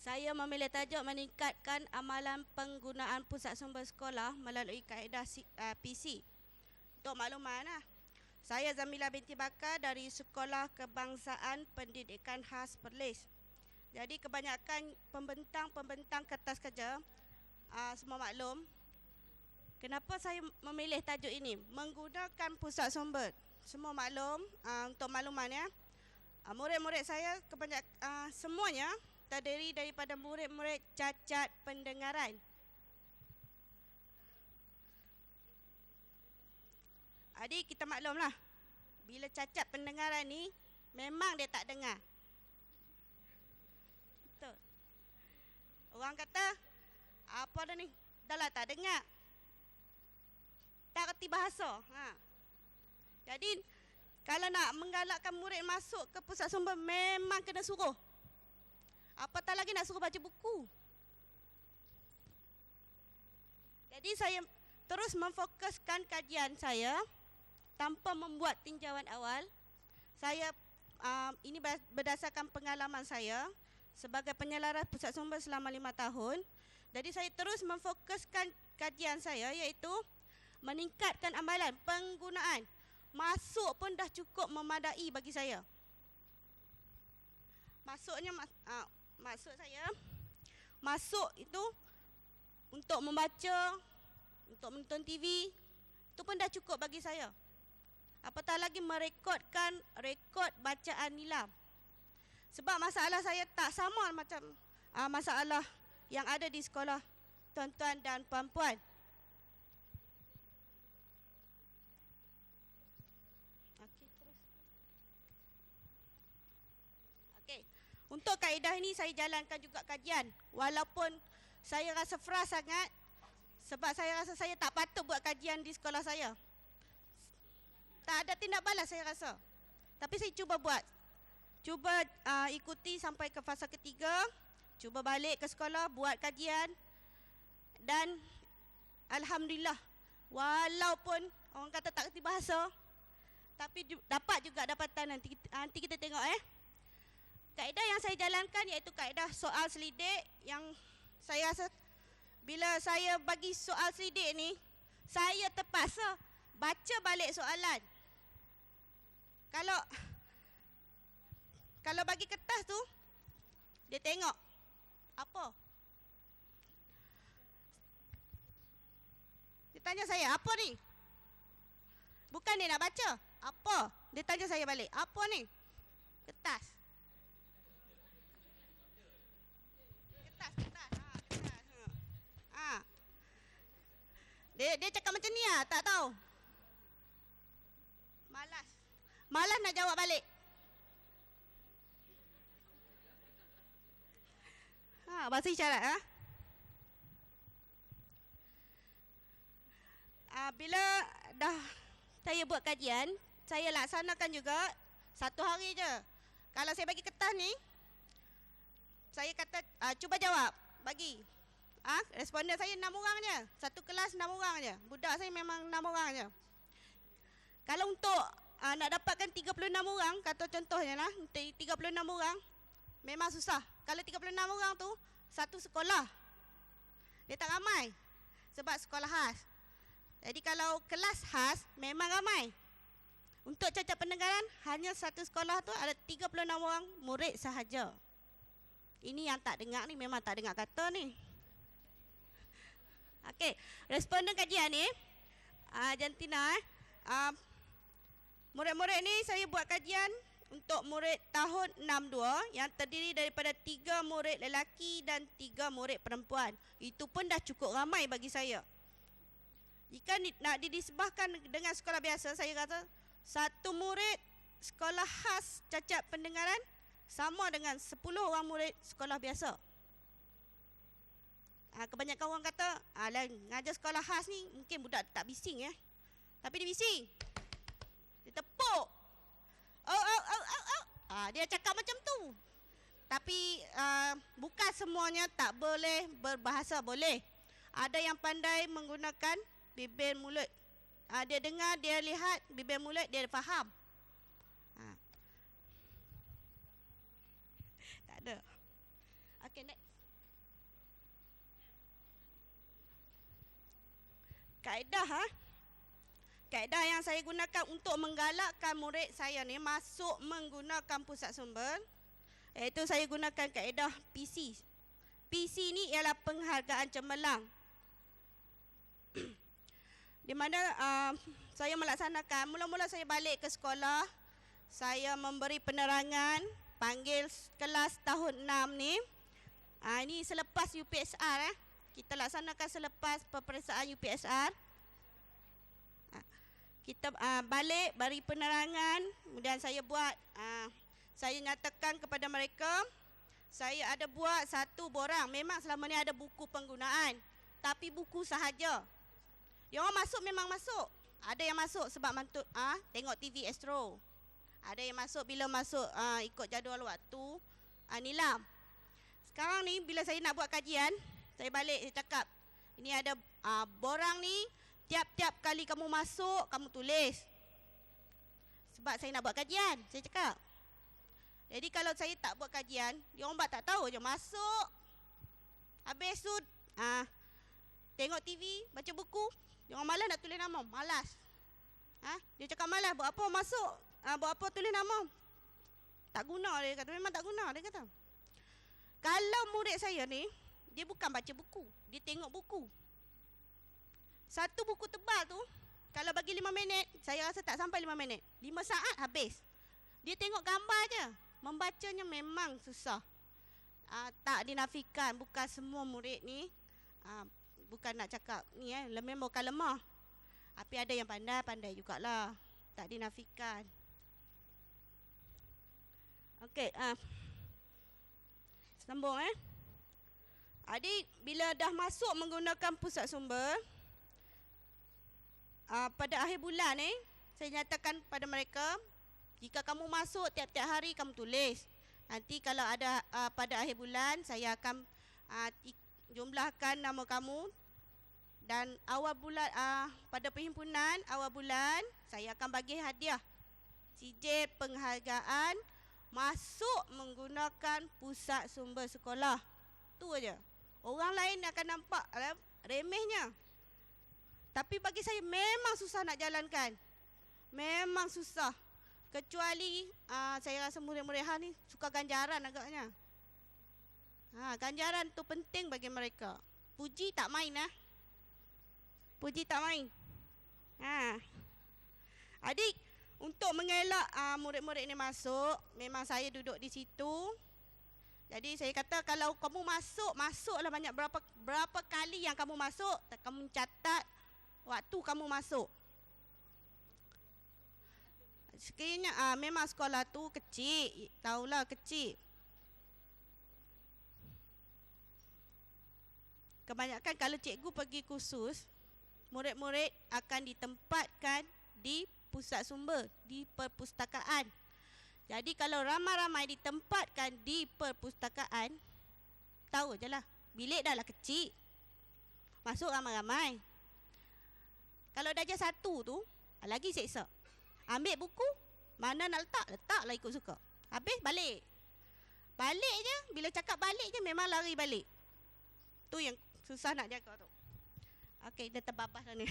Saya memilih tajuk meningkatkan amalan penggunaan pusat sumber sekolah melalui kaedah PC. Untuk makluman, saya Zamila binti Bakar dari Sekolah Kebangsaan Pendidikan Khas Perlis. Jadi kebanyakan pembentang kertas kerja semua maklum. Kenapa saya memilih tajuk ini? Menggunakan pusat sumber. Semua maklum, untuk maklumannya, murid-murid saya semuanya terdiri daripada murid-murid cacat pendengaran. Jadi kita maklumlah, bila cacat pendengaran ni memang dia tak dengar. Betul. Orang kata, apa dah ni? Dah lah tak dengar. Tak reti bahasa. Jadi, kalau nak menggalakkan murid masuk ke pusat sumber, memang kena suruh. Apatah lagi nak suruh baca buku. Jadi, saya terus memfokuskan kajian saya tanpa membuat tinjauan awal. Saya, ini berdasarkan pengalaman saya sebagai penyelaras pusat sumber selama 5 tahun. Jadi, saya terus memfokuskan kajian saya iaitu meningkatkan amalan penggunaan. Masuk pun dah cukup memadai bagi saya. Maksud saya, masuk itu untuk membaca, untuk menonton TV, itu pun dah cukup bagi saya. Apatah lagi merekodkan rekod bacaan nilam. Sebab masalah saya tak sama macam masalah yang ada di sekolah tuan-tuan dan puan-puan. Untuk kaedah ini saya jalankan juga kajian. Walaupun saya rasa frust sangat sebab saya rasa saya tak patut buat kajian di sekolah saya. Tak ada tindak balas saya rasa. Tapi saya cuba buat. Cuba ikuti sampai ke fasa ketiga. Cuba balik ke sekolah buat kajian. Dan alhamdulillah, walaupun orang kata tak reti bahasa, tapi dapat juga dapatan nanti kita tengok Kaedah yang saya jalankan iaitu kaedah soal selidik yang saya rasa bila saya bagi soal selidik ni, saya terpaksa baca balik soalan. Kalau bagi kertas tu, dia tengok apa? Dia tanya saya, apa ni? Bukan dia nak baca. Apa? Dia tanya saya balik, apa ni? Kertas. Dia cakap macam ni tak tahu. Malas nak jawab balik. Bahasa isyarat bila dah saya buat kajian, saya laksanakan juga 1 hari je. Kalau saya bagi kertas ni, saya kata cuba jawab, bagi. Responden saya 6 orang je. Satu kelas 6 orang je. Budak saya memang 6 orang je. Kalau untuk nak dapatkan 36 orang, kata contohnya 36 orang, memang susah. Kalau 36 orang tu, satu sekolah. Dia tak ramai. Sebab sekolah khas. Jadi kalau kelas khas, memang ramai. Untuk cacat pendengaran, hanya satu sekolah tu ada 36 orang murid sahaja. Ini yang tak dengar ni, memang tak dengar kata ni. Okey, responden kajian ni, jantina murid-murid ni saya buat kajian untuk murid tahun 62 yang terdiri daripada 3 murid lelaki dan 3 murid perempuan. Itu pun dah cukup ramai bagi saya. Jika nak didisbahkan dengan sekolah biasa, saya kata satu murid sekolah khas cacat pendengaran sama dengan 10 orang murid sekolah biasa. Kebanyakan orang kata, ngajar sekolah khas ni mungkin budak tak bising Tapi dia bising. Dia tepuk. Dia cakap macam tu. Tapi bukan semuanya tak boleh berbahasa, boleh. Ada yang pandai menggunakan bibir mulut. Dia dengar, dia lihat, bibir mulut, dia faham. Tak ada. Okay, next. kaedah kaedah yang saya gunakan untuk menggalakkan murid saya ni masuk menggunakan pusat sumber, iaitu saya gunakan kaedah PC. PC ni ialah penghargaan cemerlang. Di mana saya melaksanakan, mula-mula saya balik ke sekolah, saya memberi penerangan, panggil kelas tahun 6 ni. Ini selepas UPSR kita laksanakan selepas peperiksaan UPSR. Kita balik beri penerangan, kemudian saya buat saya nyatakan kepada mereka saya ada buat satu borang. Memang selama ni ada buku penggunaan, tapi buku sahaja. Yang orang masuk memang masuk. Ada yang masuk sebab tengok TV Astro. Ada yang masuk bila masuk ikut jadual waktu nilam. Sekarang ni bila saya nak buat kajian, saya balik, saya cakap ini ada borang ni, tiap-tiap kali kamu masuk kamu tulis. Sebab saya nak buat kajian, saya cakap. Jadi kalau saya tak buat kajian, dia orang tak tahu je, masuk, habis tu tengok TV, baca buku, dia orang malas nak tulis nama, malas. Dia cakap malas, buat apa masuk, buat apa tulis nama, tak guna, dia kata. Memang tak guna, dia kata. Kalau murid saya ni, dia bukan baca buku, dia tengok buku. Satu buku tebal tu, kalau bagi 5 minit, saya rasa tak sampai 5 minit. 5 saat habis. Dia tengok gambar je. Membacanya memang susah. Tak dinafikan, bukan semua murid ni, bukan nak cakap ni memang bukan lemah. Tapi ada yang pandai-pandai jugalah. Tak dinafikan. Okey, sambung Adik, bila dah masuk menggunakan pusat sumber, pada akhir bulan saya nyatakan pada mereka, jika kamu masuk tiap-tiap hari kamu tulis. Nanti kalau ada pada akhir bulan, saya akan jumlahkan nama kamu. Dan awal bulan, pada perhimpunan awal bulan, saya akan bagi hadiah sijil penghargaan masuk menggunakan pusat sumber sekolah. Tu aja. Orang lain akan nampak remehnya. Tapi bagi saya memang susah nak jalankan. Memang susah. Kecuali saya rasa murid-murid ni suka ganjaran agaknya. Ganjaran tu penting bagi mereka. Puji tak main Puji tak main. Adik, untuk mengelak murid-murid ni masuk, memang saya duduk di situ. Jadi saya kata kalau kamu masuklah banyak, berapa kali yang kamu masuk, kamu catat waktu kamu masuk. Sekiranya memang sekolah tu kecil, tahulah kecil. Kebanyakan kalau cikgu pergi kursus, murid-murid akan ditempatkan di pusat sumber, di perpustakaan. Jadi kalau ramai-ramai ditempatkan di perpustakaan, tahu je lah, bilik dah lah kecil, masuk ramai-ramai. Kalau darjah 1 tu, lagi seksa. Ambil buku, mana nak letaklah ikut suka. Habis balik. Balik je, bila cakap balik je memang lari balik. Tu yang susah nak jaga tu. Okey, dah terbabas dah ni.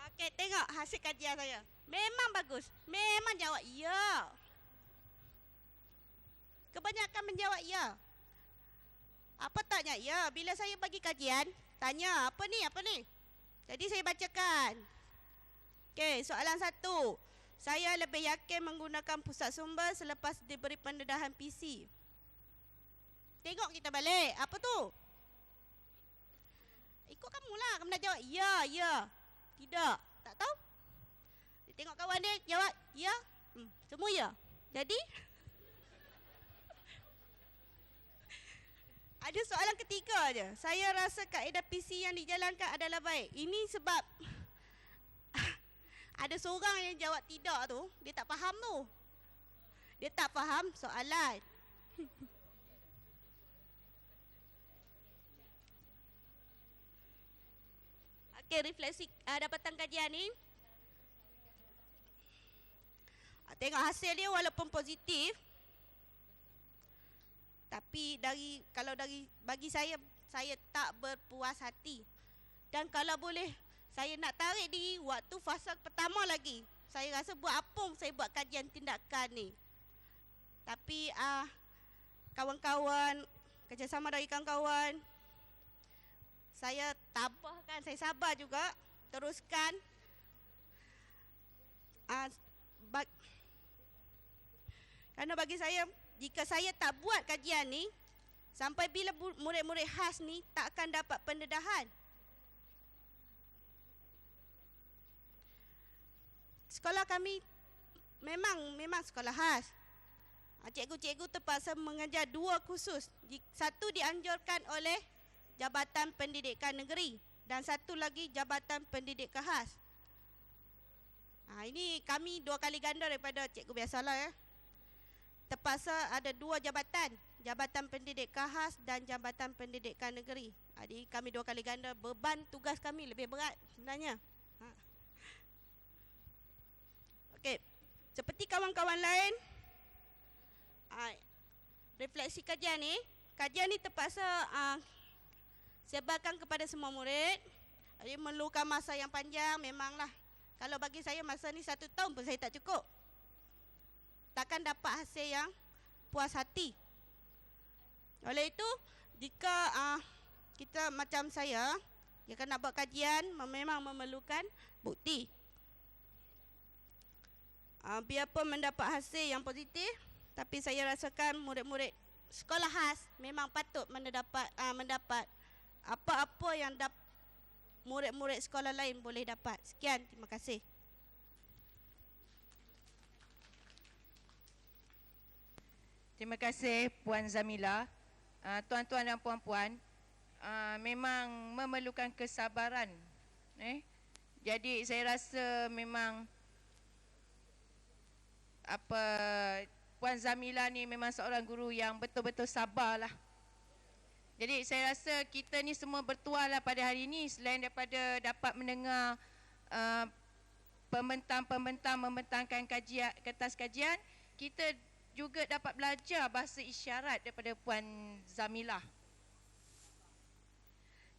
Okey, tengok hasil kajian saya. Memang bagus. Memang jawab ya. Kebanyakan menjawab ya. Apa tanya ya? Bila saya bagi kajian, tanya apa ni? Jadi saya bacakan. Okey, soalan 1. Saya lebih yakin menggunakan pusat sumber selepas diberi pendedahan PC. Tengok kita balik. Apa tu? Ikut kamulah. Kamu nak jawab ya. Tidak. Tak tahu? Tengok kawan dia jawab ya. Semua ya. Jadi ada soalan ketiga je. Saya rasa kaedah PC yang dijalankan adalah baik. Ini sebab ada seorang yang jawab tidak tu, dia tak faham tu. Dia tak faham soalan. Okey, refleksi dapatan kajian ni. Tengok hasil dia walaupun positif, Tapi bagi saya tak berpuas hati. Dan kalau boleh saya nak tarik diri waktu fasa pertama lagi. Saya rasa buat apa saya buat kajian tindakan ni. Tapi kawan-kawan, kerjasama dari kawan-kawan, saya tabahkan, saya sabar juga, teruskan. Kerana bagi saya, jika saya tak buat kajian ni, sampai bila murid-murid khas ni tak akan dapat pendedahan. Sekolah kami memang sekolah khas. Cikgu-cikgu terpaksa mengajar 2 kursus. Satu dianjurkan oleh Jabatan Pendidikan Negeri dan satu lagi Jabatan Pendidikan Khas. Ini kami 2 kali ganda daripada cikgu biasalah ya. Terpaksa ada 2 jabatan, Jabatan Pendidikan Khas dan Jabatan Pendidikan Negeri. Jadi kami 2 kali ganda, beban tugas kami lebih berat sebenarnya. Okey, seperti kawan-kawan lain, refleksi kajian ni terpaksa sebarkan kepada semua murid. Jadi memerlukan masa yang panjang memanglah. Kalau bagi saya masa ni 1 tahun pun saya tak cukup. Takkan dapat hasil yang puas hati. Oleh itu, jika kita macam saya, jika nak buat kajian memang memerlukan bukti. Biarpun mendapat hasil yang positif, tapi saya rasakan murid-murid sekolah khas memang patut mendapat apa-apa yang murid-murid sekolah lain boleh dapat. Sekian, terima kasih. Terima kasih Puan Zamila. Tuan-tuan dan puan-puan, memang memerlukan kesabaran. Jadi saya rasa memang Puan Zamila ni memang seorang guru yang betul-betul sabarlah. Jadi saya rasa kita ni semua bertuah lah pada hari ini, selain daripada dapat mendengar pembentang-pembentang membentangkan kertas kajian, kita juga dapat belajar bahasa isyarat daripada Puan Zamila.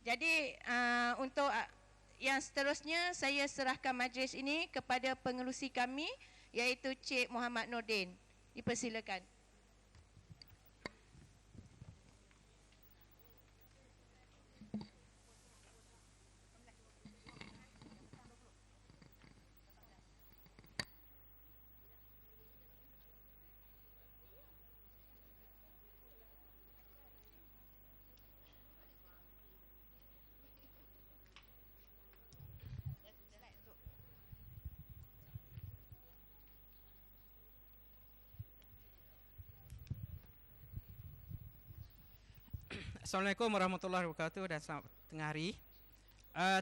Jadi untuk yang seterusnya, saya serahkan majlis ini kepada pengerusi kami, iaitu Cik Muhammad Nordin. Dipersilakan. Assalamualaikum warahmatullahi wabarakatuh dan selamat tengah hari.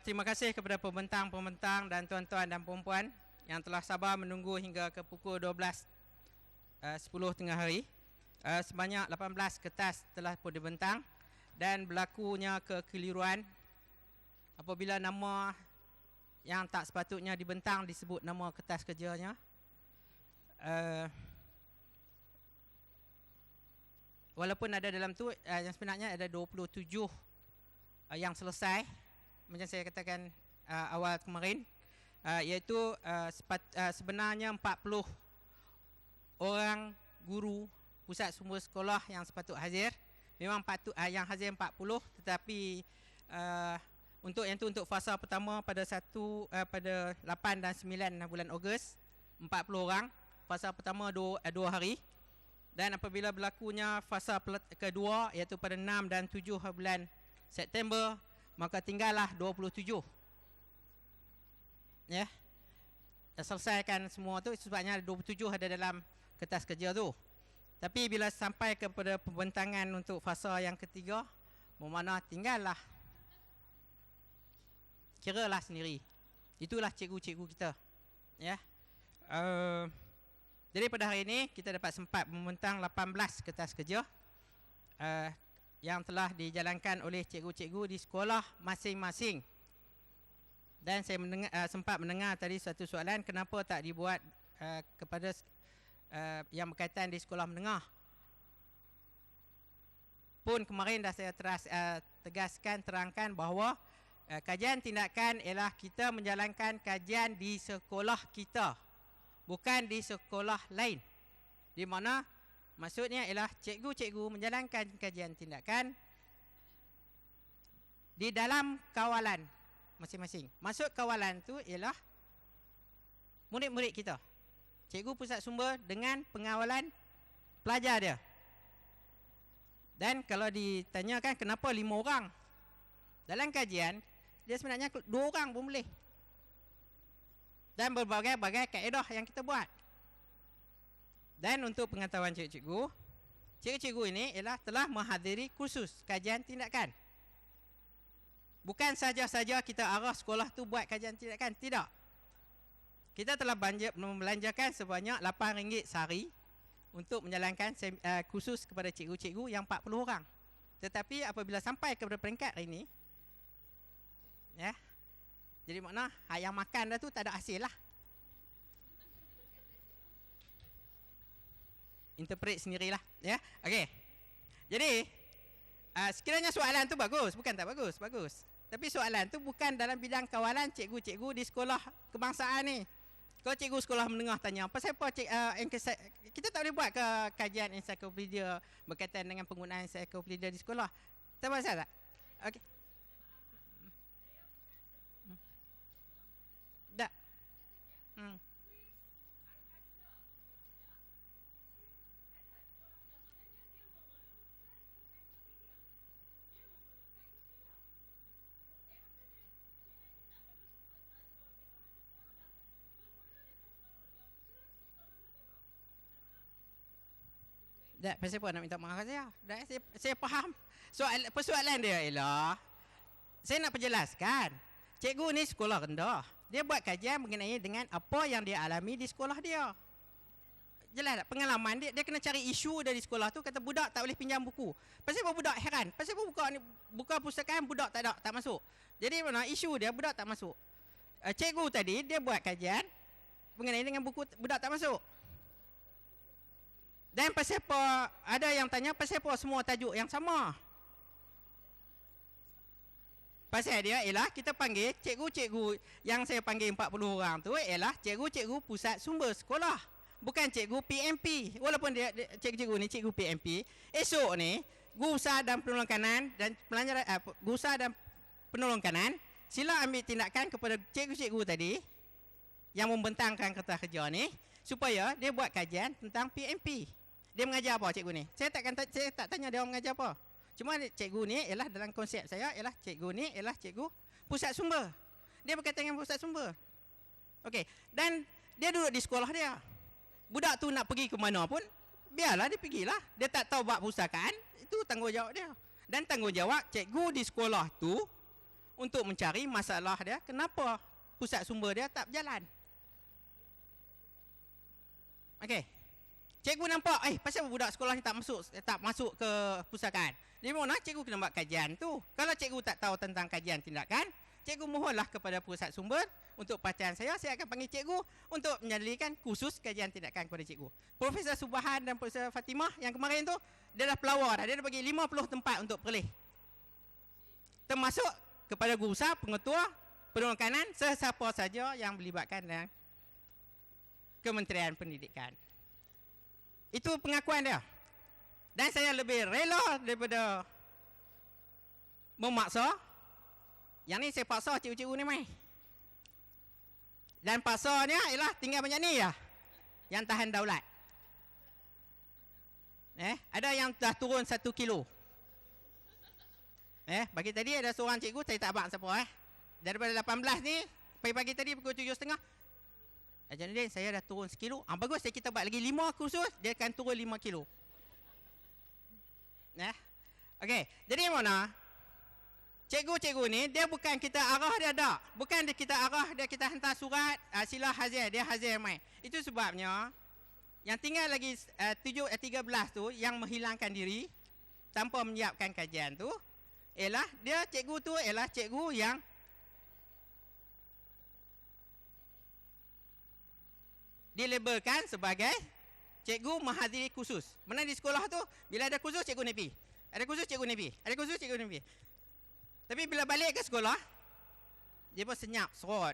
Terima kasih kepada pembentang-pembentang dan tuan-tuan dan puan-puan yang telah sabar menunggu hingga ke pukul 12.10 tengah hari. Sebanyak 18 kertas telah pun dibentang dan berlakunya kekeliruan apabila nama yang tak sepatutnya dibentang disebut nama kertas kerjanya. Walaupun ada dalam tu yang sebenarnya ada 27 yang selesai, macam saya katakan awal kemarin, iaitu sebenarnya 40 orang guru pusat sumber sekolah yang sepatut hadir. Memang patut yang hadir 40, tetapi untuk yang tu untuk fasa pertama pada 8 dan 9 bulan Ogos 40 orang, fasa pertama 2 hari. Dan apabila berlakunya fasa kedua, iaitu pada 6 dan 7 bulan September, maka tinggallah 27. Ya. Selesaikan semua tu, sebabnya 27 ada dalam kertas kerja tu. Tapi bila sampai kepada pembentangan untuk fasa yang ketiga, bermakna tinggallah. Kiralah sendiri. Itulah cikgu-cikgu kita. Ya. Jadi pada hari ini kita dapat sempat membentang 18 kertas kerja yang telah dijalankan oleh cikgu-cikgu di sekolah masing-masing. Dan saya sempat mendengar tadi satu soalan, kenapa tak dibuat kepada yang berkaitan di sekolah menengah. pun kemarin dah saya tegaskan, terangkan bahawa kajian tindakan ialah kita menjalankan kajian di sekolah kita, bukan di sekolah lain. Di mana maksudnya ialah cikgu-cikgu menjalankan kajian tindakan di dalam kawalan masing-masing. Maksud kawalan tu ialah murid-murid kita. Cikgu pusat sumber dengan pengawalan pelajar dia. Dan kalau ditanyakan kenapa 5 orang, dalam kajian dia sebenarnya 2 orang pun boleh. Dan berbagai-bagai kaedah yang kita buat. Dan untuk pengetahuan cikgu-cikgu, cikgu-cikgu ini ialah telah menghadiri kursus kajian tindakan. Bukan saja-saja kita arah sekolah tu buat kajian tindakan, tidak. Kita telah membelanjakan sebanyak RM8 sehari untuk menjalankan kursus kepada cikgu-cikgu yang 40 orang. Tetapi apabila sampai kepada peringkat ini, ya, jadi makna yang makan dah tu tak ada hasil lah. Interpret sendirilah, ya. Okey. Jadi sekiranya soalan tu bagus, bukan tak bagus, bagus. Tapi soalan tu bukan dalam bidang kawalan cikgu-cikgu di sekolah kebangsaan ni. Kalau cikgu sekolah menengah tanya, pasal apa kita tak boleh buat ke kajian ensiklopedia berkaitan dengan penggunaan ensiklopedia di sekolah? Tak pasal tak? Okey. Tak. Tak, pasal apa nak minta maaf saya? Tak, saya faham. Persoalan dia ialah, saya nak perjelaskan. Cikgu ni sekolah rendah. Dia buat kajian mengenai dengan apa yang dia alami di sekolah dia. Jelas tak? Pengalaman dia kena cari isu dari sekolah tu, kata budak tak boleh pinjam buku. Pasal apa budak heran? Pasal apa buka pustakaan budak tak masuk. Jadi mana isu dia budak tak masuk. Cikgu tadi dia buat kajian mengenai dengan buku budak tak masuk. Dan pasal apa, ada yang tanya pasal apa semua tajuk yang sama. Pasal dia ialah kita panggil cikgu-cikgu yang saya panggil 40 orang tu ialah cikgu-cikgu pusat sumber sekolah. Bukan cikgu PMP. Walaupun dia cikgu-cikgu ni cikgu PMP, esok ni guru besar dan penolong kanan dan pelajar guru besar dan penolong kanan sila ambil tindakan kepada cikgu-cikgu tadi yang membentangkan kertas kerja ni supaya dia buat kajian tentang PMP. Dia mengajar apa cikgu ni? Saya tak tanya dia mengajar apa. Cuma cikgu ni ialah dalam konsep saya ialah cikgu ni ialah cikgu pusat sumber. Dia berkaitan dengan pusat sumber. Okey, dan dia duduk di sekolah dia. Budak tu nak pergi ke mana pun, biarlah dia pergilah. Dia tak tahu bab pustakaan, itu tanggungjawab dia. Dan tanggungjawab cikgu di sekolah tu untuk mencari masalah dia, kenapa pusat sumber dia tak berjalan. Okey. Cikgu nampak, pasal budak sekolah ni tak masuk ke pustakaan. Di mana cikgu kena buat kajian tu. Kalau cikgu tak tahu tentang kajian tindakan, cikgu mohonlah kepada pusat sumber untuk perhatian saya akan panggil cikgu untuk menyediakan khusus kajian tindakan kepada cikgu. Profesor Subhan dan Profesor Fatimah yang kemarin tu, dia dah pelawar dah. Dia dah bagi 50 tempat untuk perlih. Termasuk kepada guru besar, pengetua, penolong kanan, sesiapa saja yang melibatkan dengan Kementerian Pendidikan. Itu pengakuan dia. Dan saya lebih rela daripada memaksa. Yang ni saya paksa cikgu-cikgu ni mai. Dan paksanya ialah tinggal banyak ni ya, yang tahan daulat. Ada yang dah turun 1 kilo. Bagi tadi ada seorang cikgu, saya tak abang siapa daripada 18 ni, pagi-pagi tadi pukul 7.30. Jadi saya dah turun 1 kilo. Bagus, kita buat lagi 5 kursus, dia akan turun 5 kilo. Okey, jadi mana? Cikgu-cikgu ni, dia bukan kita arah dia tak. Bukan kita arah dia, kita hantar surat, sila hazir, dia hazir mai. Itu sebabnya, yang tinggal lagi 13 tu, yang menghilangkan diri, tanpa menyiapkan kajian tu, ialah, dia cikgu tu ialah cikgu yang dilabelkan sebagai cikgu menghadiri kursus. Mana di sekolah tu, bila ada kursus, cikgu ni pergi. Ada kursus cikgu ni pergi. Ada kursus cikgu ni pergi. Tapi bila balik ke sekolah, dia pun senyap, serot.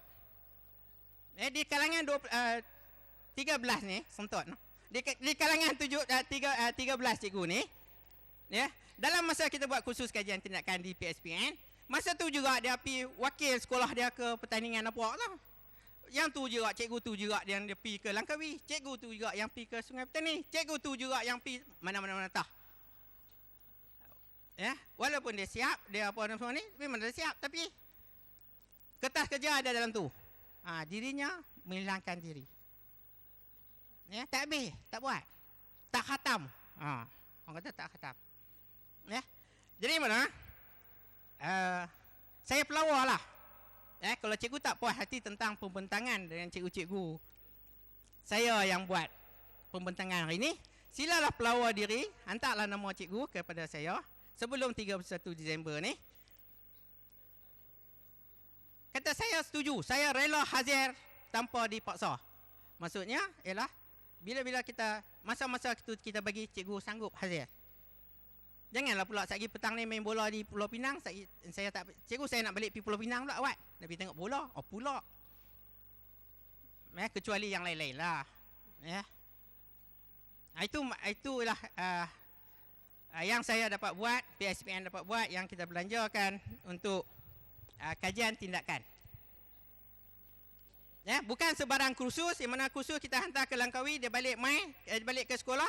Di kalangan 13 ni, sentot. Di kalangan 13 cikgu ni, ya, dalam masa kita buat kursus kajian tindakan di PSPN, masa tu juga dia pergi wakil sekolah dia ke pertandingan apa lah. Yang tu juga, cikgu tu juga yang dia pergi ke Langkawi. Cikgu tu juga yang pergi ke Sungai Petani. Cikgu tu juga yang pergi mana-mana tah. Ya, walaupun dia siap, dia apa semua ni, memang dia siap. Tapi kertas kerja ada dalam tu. Dirinya menghilangkan diri. Ya, tak habis, tak buat. Tak khatam. Orang kata tak khatam. Ya. Jadi mana? Saya pelawar lah. Kalau cikgu tak puas hati tentang pembentangan dengan cikgu-cikgu, saya yang buat pembentangan hari ini, silalah pelawar diri, hantarlah nama cikgu kepada saya sebelum 31 Disember ni. Kata saya setuju, saya rela hazir tanpa dipaksa. Maksudnya ialah bila-bila kita, masa-masa kita bagi cikgu sanggup hazir. Janganlah pula satgi petang ni main bola di Pulau Pinang, saya tak, cikgu saya nak balik pergi Pulau Pinang pula awak. Nak pergi tengok bola, pula. Kecuali yang lain-lain lah. Ya. Itulah yang saya dapat buat, PSPN dapat buat, yang kita belanjakan untuk kajian tindakan. Ya, bukan sebarang kursus, yang mana kursus kita hantar ke Langkawi, dia balik balik ke sekolah,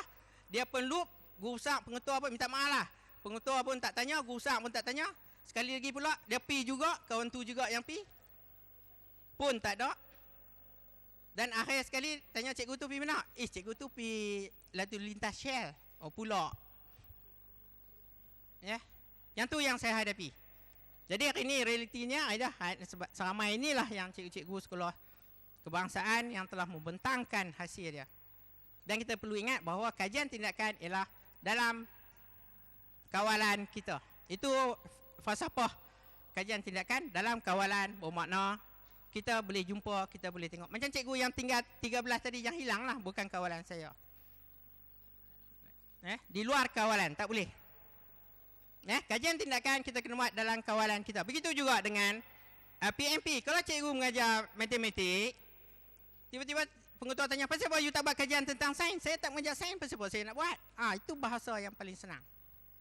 dia penlup, guru besar, pengetua pun minta maaf lah. Pengetua pun tak tanya, guru besar pun tak tanya. Sekali lagi pula, dia pi juga, kawan tu juga yang pi, pun tak ada. Dan akhir sekali, tanya cikgu tu pi mana? Cikgu tu pi lalu lintas Shell. Pula. Ya, yang tu yang saya hadapi. Jadi hari ini realitinya adalah seramai inilah yang cikgu-cikgu sekolah kebangsaan yang telah membentangkan hasil dia. Dan kita perlu ingat bahawa kajian tindakan ialah dalam kawalan kita. Itu falsafah kajian tindakan dalam kawalan, bermakna kita boleh jumpa, kita boleh tengok. Macam cikgu yang tinggal 13 tadi yang hilang lah, bukan kawalan saya. Di luar kawalan, tak boleh. Kajian tindakan kita kena buat dalam kawalan kita. Begitu juga dengan PMP. Kalau cikgu mengajar matematik, tiba-tiba pengetua tanya, pasal apa you tak buat kajian tentang sains? Saya tak mengajar sains, pasal apa saya nak buat? Itu bahasa yang paling senang.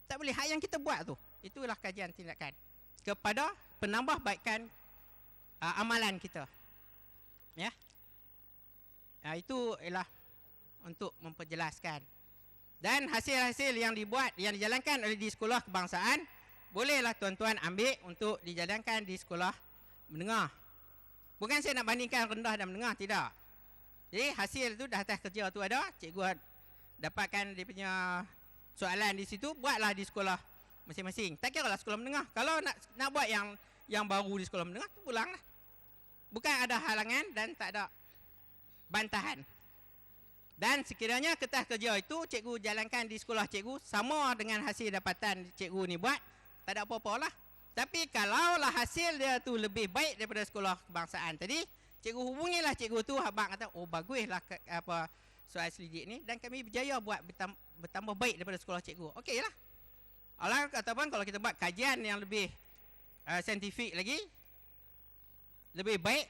Tak boleh, hak yang kita buat tu. Itulah kajian tindakan kepada penambahbaikan amalan kita. Ya. Itu ialah untuk memperjelaskan. Dan hasil-hasil yang dibuat, yang dijalankan oleh di sekolah kebangsaan, bolehlah tuan-tuan ambil untuk dijalankan di sekolah menengah. Bukan saya nak bandingkan rendah dan menengah, tidak. Jadi hasil tu dah atas kerja tu ada, cikgu dapatkan dia punya soalan di situ, buatlah di sekolah masing-masing. Tak kira lah sekolah menengah. Kalau nak buat yang baru di sekolah menengah, pulanglah. Bukan ada halangan dan tak ada bantahan. Dan sekiranya kertas kerja itu cikgu jalankan di sekolah cikgu sama dengan hasil dapatan cikgu ni buat, tak ada apa-apa lah. Tapi kalaulah hasil dia tu lebih baik daripada sekolah kebangsaan tadi, cikgu hubungilah cikgu tu, abang kata, baguslah soal selidik ni, dan kami berjaya buat bertambah baik daripada sekolah cikgu. Okey lah. Ataupun kalau kita buat kajian yang lebih saintifik lagi, lebih baik,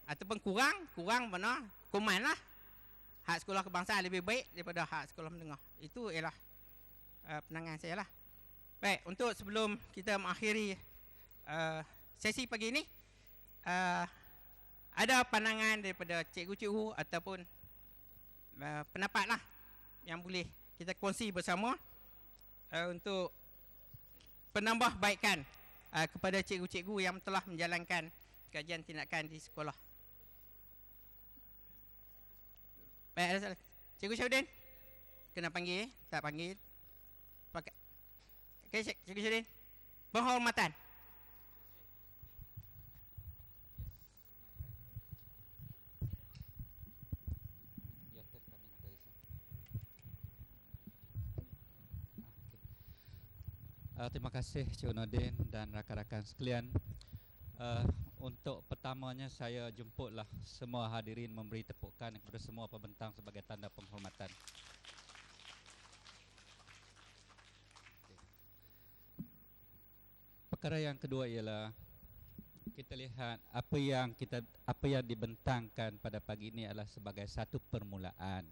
ataupun kurang mana, kuman lah. Hak sekolah kebangsaan lebih baik daripada hak sekolah menengah. Itu ialah pandangan saya lah. Baik, untuk sebelum kita mengakhiri sesi pagi ini, ada pandangan daripada cikgu-cikgu ataupun pendapat lah yang boleh kita kongsi bersama untuk penambahbaikan kepada cikgu-cikgu yang telah menjalankan kajian tindakan di sekolah. Baik, ada salah. Cikgu Syahudin, kena panggil, tak panggil. Okey, Cikgu Syahudin. Penghormatan. Terima kasih Cik Nordin dan rakan-rakan sekalian. Untuk pertamanya saya jemputlah semua hadirin memberi tepukan kepada semua pembentang sebagai tanda penghormatan. Perkara yang kedua ialah kita lihat apa yang dibentangkan pada pagi ini adalah sebagai satu permulaan,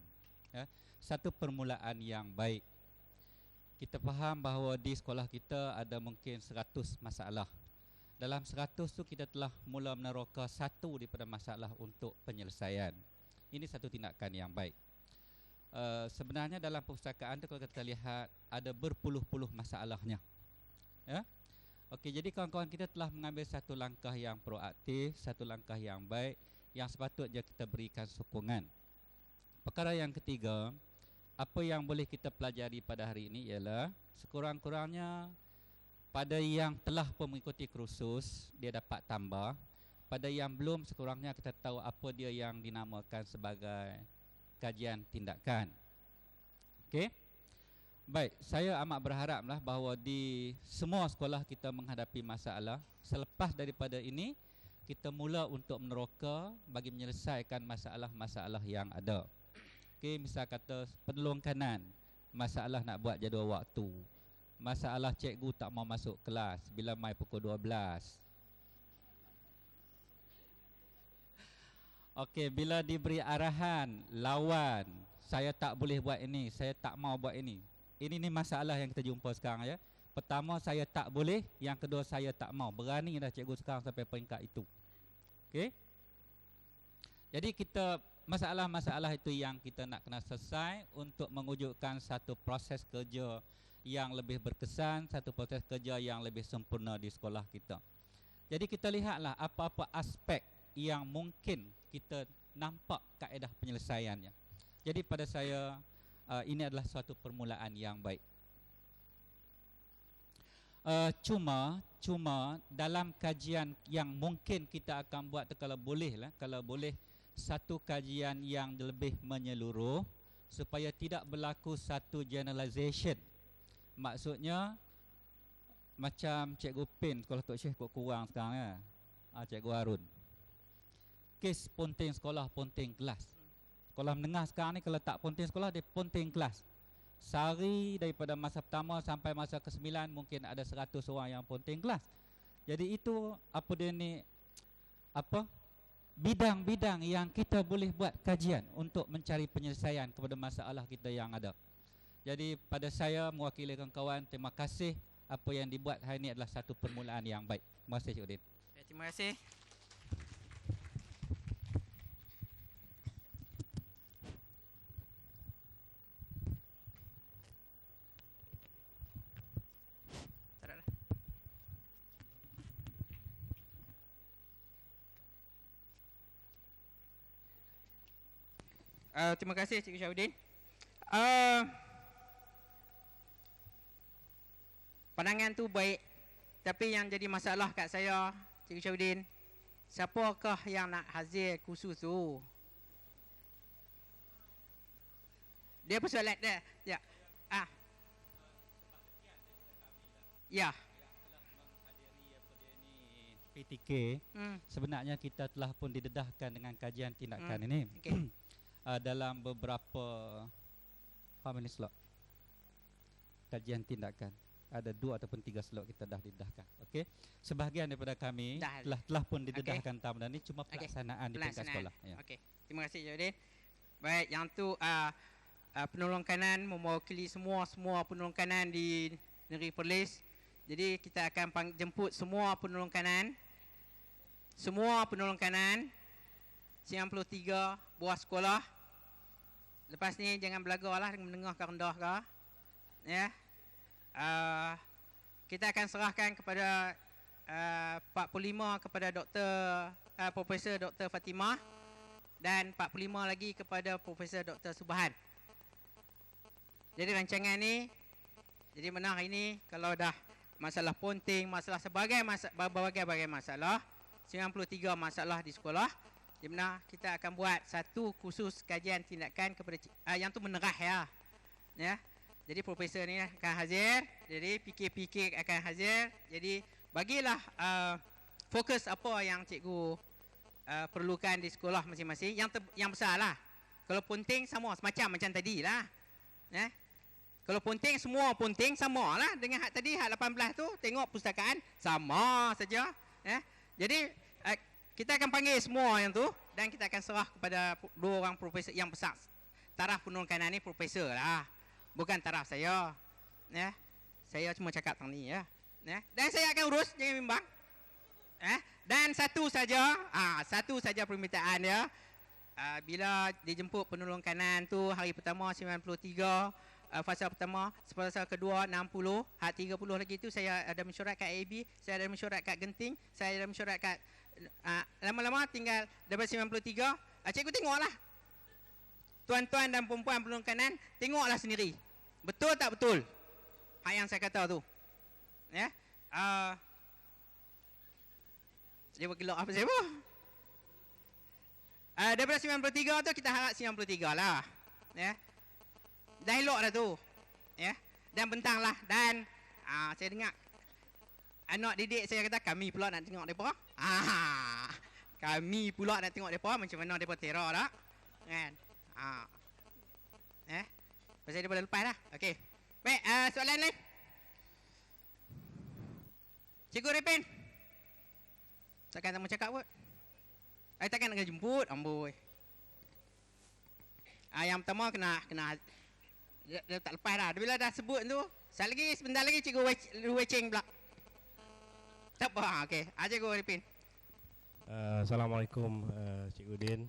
ya, satu permulaan yang baik. Kita faham bahawa di sekolah kita ada mungkin 100 masalah. Dalam 100 tu kita telah mula meneroka satu daripada masalah untuk penyelesaian. Ini satu tindakan yang baik. Sebenarnya dalam perpustakaan tu kalau kita lihat ada berpuluh-puluh masalahnya, ya. Okey, jadi kawan-kawan kita telah mengambil satu langkah yang proaktif, satu langkah yang baik yang sepatutnya kita berikan sokongan. Perkara yang ketiga, apa yang boleh kita pelajari pada hari ini ialah sekurang-kurangnya pada yang telah pun mengikuti kursus dia dapat tambah, pada yang belum sekurangnya kita tahu apa dia yang dinamakan sebagai kajian tindakan. Okey. Baik, saya amat berharaplah bahawa di semua sekolah kita menghadapi masalah. Selepas daripada ini, kita mula untuk meneroka bagi menyelesaikan masalah-masalah yang ada. Okey, misal kata penolong kanan, masalah nak buat jadual waktu. Masalah cikgu tak mau masuk kelas bila mai pukul 12. Okey, bila diberi arahan, lawan, saya tak boleh buat ini, saya tak mau buat ini. Ini masalah yang kita jumpa sekarang, ya. Pertama, saya tak boleh. Yang kedua, saya tak mau. Berani dah cikgu sekarang sampai peringkat itu. Okey. Jadi kita masalah-masalah itu yang kita nak kena selesai untuk mewujudkan satu proses kerja yang lebih berkesan, satu proses kerja yang lebih sempurna di sekolah kita. Jadi kita lihatlah apa-apa aspek yang mungkin kita nampak kaedah penyelesaiannya. Jadi pada saya ini adalah suatu permulaan yang baik. Cuma dalam kajian yang mungkin kita akan buat kalau boleh satu kajian yang lebih menyeluruh supaya tidak berlaku satu generalization. Maksudnya macam Cikgu Pin sekolah Tok Syekh kurang sekarang, ya. Cikgu Harun. Kes ponting sekolah, ponting kelas. Sekolah menengah sekarang ni kalau tak ponting sekolah, dia ponting kelas. Sehari daripada masa pertama sampai masa ke-9 mungkin ada 100 orang yang ponting kelas. Jadi itu bidang-bidang yang kita boleh buat kajian untuk mencari penyelesaian kepada masalah kita yang ada. Jadi pada saya mewakili kawan-kawan, terima kasih. Apa yang dibuat hari ini adalah satu permulaan yang baik. Terima kasih, Cik Udin. Terima kasih. Terima kasih Cikgu Syahudin. Pandangan tu baik, tapi yang jadi masalah kat saya, Cikgu Syahudin, siapakah yang nak hazir kursus tu? Dia persoalan dia. Ya. Ya. PTK, sebenarnya kita telah pun didedahkan dengan kajian tindakan ini. Okay. Dalam beberapa slot kajian tindakan, ada 2 ataupun 3 slot kita dah didedahkan. Okey, sebahagian daripada kami telah pun didedahkan tamudan ini, cuma pelaksanaan di tingkat sekolah, ya. Okey, terima kasih Jodin. Baik, yang tu penolong kanan mewakili semua penolong kanan di negeri Perlis. Jadi kita akan jemput semua penolong kanan 93 buah sekolah. Lepas ni jangan belagarlah dengan menengah ke rendah ke, ya. Kita akan serahkan kepada 45 kepada Profesor Dr. Fatimah dan 45 lagi kepada Profesor Dr. Subhan. Jadi rancangan ni, jadi mana hari ni kalau dah masalah ponting, masalah berbagai masalah, 93 masalah di sekolah, di mana kita akan buat satu kursus kajian tindakan kepada yang tu menerah, ya. Jadi profesor ni akan hadir, jadi PK akan hadir. Jadi bagilah fokus apa yang cikgu perlukan di sekolah masing-masing, yang besarlah. Kalau ponting sama semacam macam tadilah, ya. Kalau Ponting, semua Ponting sama lah dengan hak tadi, hak 18 tu, tengok pustakaan, sama saja. Jadi, kita akan panggil semua yang tu dan kita akan serah kepada dua orang profesor yang besar. Taraf penulung kanan ni profesor lah. Bukan taraf saya. Saya cuma cakap tentang ni ya. Dan saya akan urus, jangan bimbang. Dan satu saja permintaan dia. Bila dijemput penulung kanan tu hari pertama 93, fasa pertama, fasa kedua 60, hak 30 lagi tu saya ada mesyuarat kat AB, saya ada mesyuarat kat Genting, saya ada mesyuarat kat lama-lama tinggal daripada 93. Cikgu tengoklah. Tuan-tuan dan perempuan penulung kanan, tengoklah sendiri. Betul tak betul? Hak yang saya kata tu. Dia bergelak apa saya pun. Daripada 93 tu kita harap 93 lah. Dah elok dah tu. Dan bentang lah. Dan saya dengar anak didik saya kata kami pula nak tengok mereka. Kami pula nak tengok mereka macam mana mereka teror tak. Kan? Pasal dia boleh lepas lah. Okey. Baik, soalan lain. Cikgu Repin. Takkan tak mau cakap kot. Takkan nak jemput, amboi. Yang pertama kena dia tak lepas dah. Bila dah sebut tu, sebentar lagi cikgu Wecheng pula. Tak apa, okey. Cikgu Repin. Assalamualaikum Cikgu Din.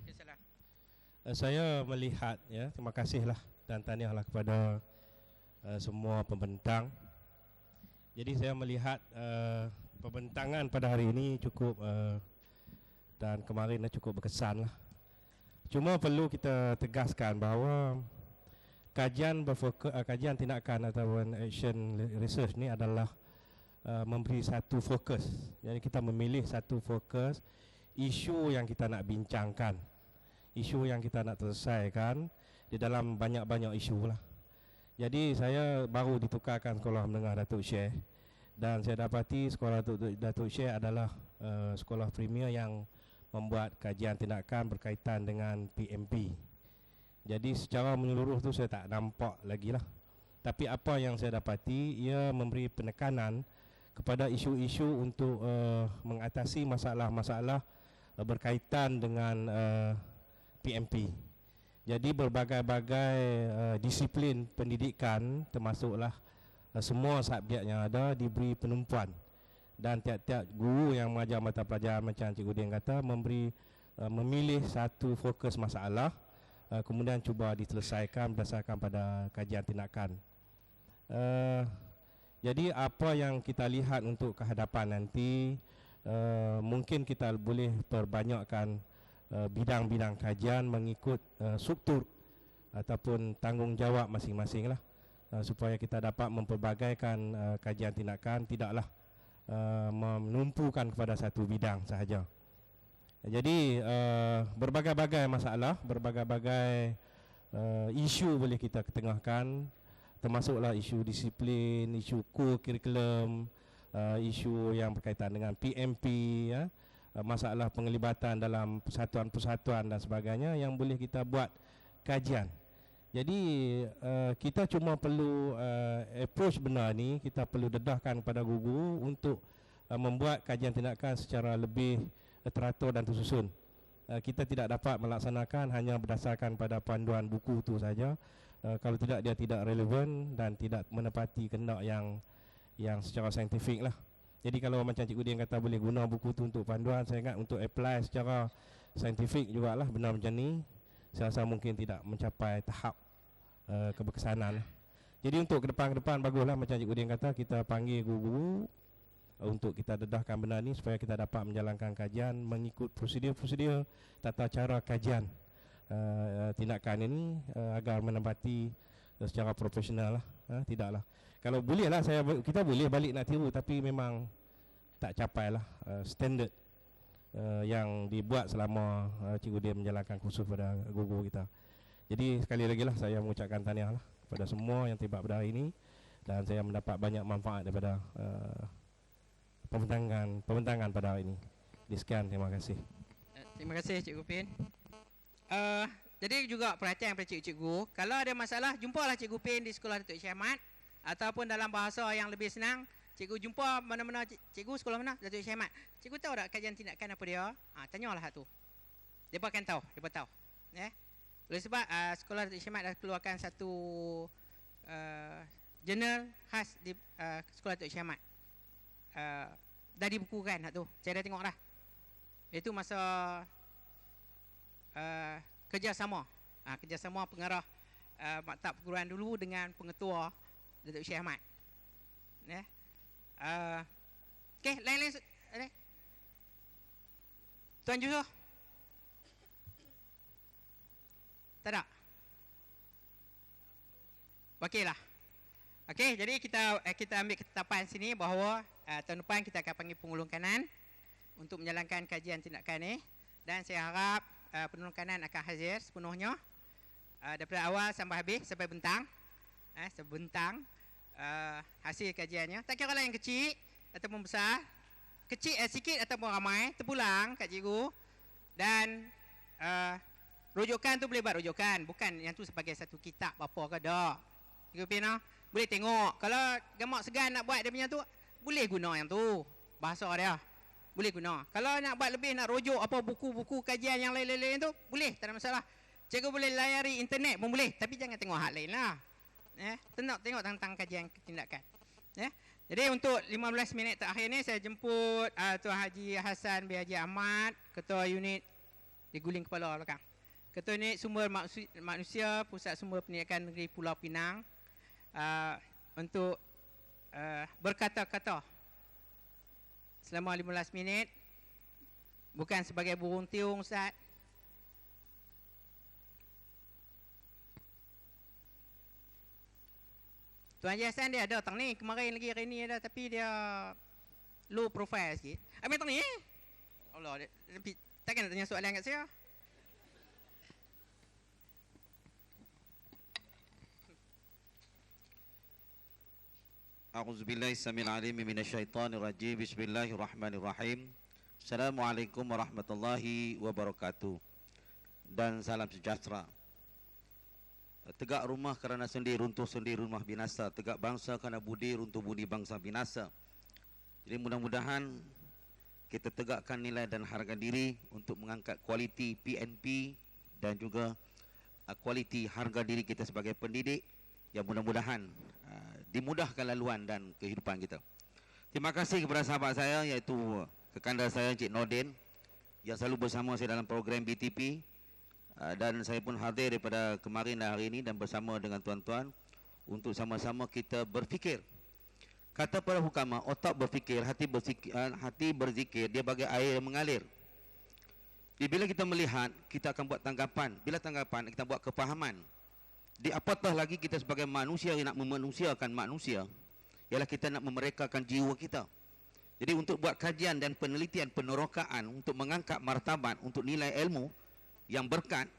Saya melihat ya, terima kasihlah dan tahniahlah kepada semua pembentang. Jadi saya melihat pembentangan pada hari ini cukup dan kemarin cukup berkesan lah. Cuma perlu kita tegaskan bahawa kajian tindakan ataupun action research ni adalah memberi satu fokus. Jadi kita memilih satu fokus isu yang kita nak bincangkan, isu yang kita nak selesaikan di dalam banyak-banyak isu lah. Jadi saya baru ditukarkan sekolah menengah Datuk Syekh dan saya dapati sekolah Datuk Syekh adalah sekolah premier yang membuat kajian tindakan berkaitan dengan PMP. Jadi secara menyeluruh tu saya tak nampak lagi lah. Tapi apa yang saya dapati, ia memberi penekanan kepada isu-isu untuk mengatasi masalah-masalah berkaitan dengan PMP. Jadi berbagai-bagai disiplin pendidikan termasuklah semua subjek yang ada diberi penumpuan. Dan tiap-tiap guru yang mengajar mata pelajaran macam Cikgu Din kata memilih satu fokus masalah kemudian cuba diselesaikan berdasarkan pada kajian tindakan. Jadi apa yang kita lihat untuk kehadapan nanti, mungkin kita boleh perbanyakkan bidang-bidang kajian mengikut struktur ataupun tanggungjawab masing-masing lah, supaya kita dapat memperbagaikan kajian tindakan, tidaklah menumpukan kepada satu bidang sahaja. Jadi berbagai-bagai masalah, berbagai-bagai isu boleh kita ketengahkan, termasuklah isu disiplin, isu kurikulum, isu yang berkaitan dengan PMP, masalah penglibatan dalam persatuan-persatuan dan sebagainya yang boleh kita buat kajian. Jadi kita cuma perlu approach benar ni, kita perlu dedahkan kepada guru untuk membuat kajian tindakan secara lebih teratur dan tersusun. Kita tidak dapat melaksanakan hanya berdasarkan pada panduan buku tu saja. Kalau tidak, dia tidak relevan dan tidak menepati kehendak yang secara saintifik lah. Jadi kalau macam Cikgu Din kata boleh guna buku tu untuk panduan, saya ingat untuk apply secara saintifik jugalah benar macam ni, saya rasa mungkin tidak mencapai tahap keberkesanan lah. Jadi untuk ke depan baguslah macam Cikgu Din kata, kita panggil guru-guru untuk kita dedahkan benda ni supaya kita dapat menjalankan kajian mengikut prosedur-prosedur tata cara kajian tindakan ini agar menempati secara profesional lah. Tidaklah, kalau boleh lah kita boleh balik nak tiru, tapi memang tak capai lah standard yang dibuat selama Cikgu Din menjalankan kursus pada guru-guru kita. Jadi sekali lagi lah saya mengucapkan tahniah lah kepada semua yang tiba pada hari ini, dan saya mendapat banyak manfaat daripada pembentangan pada hari ini. Sekian, terima kasih. Terima kasih Cikgu Pin. jadi juga perhatian pada cikgu-cikgu, kalau ada masalah jumpalah Cikgu Pin di sekolah Datuk Syekh Ahmad, ataupun dalam bahasa yang lebih senang, cikgu jumpa mana-mana cikgu sekolah mana Datuk Syekh Ahmad. Cikgu tahu tak kajian tindakan apa dia? Tanyalah tu. Depa akan tahu, depa tahu. Oleh sebab sekolah Datuk Syekh Ahmad dah keluarkan satu jurnal khas di sekolah Datuk Syekh Ahmad. Dah dibukukan tu. Saya dah tengok dah. Itu masa kerjasama. Kerjasama pengarah maktab perguruan dulu dengan pengetua Datuk Syekh Ahmad. Okey, lain-lain. Tuan Yusof. Tak ada? Okeylah. Okey, jadi kita ambil ketetapan sini bahawa tahun depan kita akan panggil pengulung kanan untuk menjalankan kajian tindakan ni, dan saya harap pengulung kanan akan hadir sepenuhnya daripada awal sampai habis, sampai bentang. Sebentang hasil kajiannya. Tak kira lah yang kecil ataupun besar, kecil sikit ataupun ramai, terpulang kat cikgu. Dan rujukan tu boleh buat rujukan, bukan yang tu sebagai satu kitab apa ke dak. Cikgu Pina boleh tengok. Kalau gamak segan nak buat dia punya tu, boleh guna yang tu. Bahasa dia boleh guna. Kalau nak buat lebih, nak rujuk apa buku-buku kajian yang lain-lain tu, boleh, tak ada masalah. Cikgu boleh layari internet pun boleh, tapi jangan tengok hal lain lah. Tengok tentang kajian tindakan. Jadi untuk 15 minit terakhir ni saya jemput Tuan Haji Hassan bin Haji Ahmad, Ketua Unit di Guling Kepala belakang. Ketua Unit Sumber Manusia Pusat Sumber Pendidikan Negeri Pulau Pinang, untuk berkata-kata selama 15 minit, bukan sebagai burung tiung, Ustaz. Tuan Haji Hassan dia ada datang ni, kemarin lagi, hari ni ada, tapi dia low profile sikit. Ambil datang ni Allah, takkan nak tanya soalan kat saya. A'udzubillahi samil alim minasyaitonir rajim. Bismillahirrahmanirrahim. Assalamualaikum warahmatullahi wabarakatuh. Dan salam sejahtera. Tegak rumah kerana sendi, runtuh sendi, rumah binasa. Tegak bangsa kerana budi, runtuh budi, bangsa binasa. Jadi mudah-mudahan kita tegakkan nilai dan harga diri untuk mengangkat kualiti PNP dan juga kualiti harga diri kita sebagai pendidik, yang mudah-mudahan dimudahkan laluan dan kehidupan kita. Terima kasih kepada sahabat saya, iaitu kekandar saya Encik Nordin, yang selalu bersama saya dalam program BTP. Dan saya pun hadir daripada kemarin dan hari ini, dan bersama dengan tuan-tuan untuk sama-sama kita berfikir. Kata para hukama, otak berfikir, hati berzikir, dia bagai air yang mengalir. Bila kita melihat, kita akan buat tanggapan. Bila tanggapan, kita buat kefahaman. Di apatah lagi kita sebagai manusia yang nak memanusiakan manusia, ialah kita nak memerekakan jiwa kita. Jadi untuk buat kajian dan penelitian penerokaan, untuk mengangkat martabat, untuk nilai ilmu yang berkat,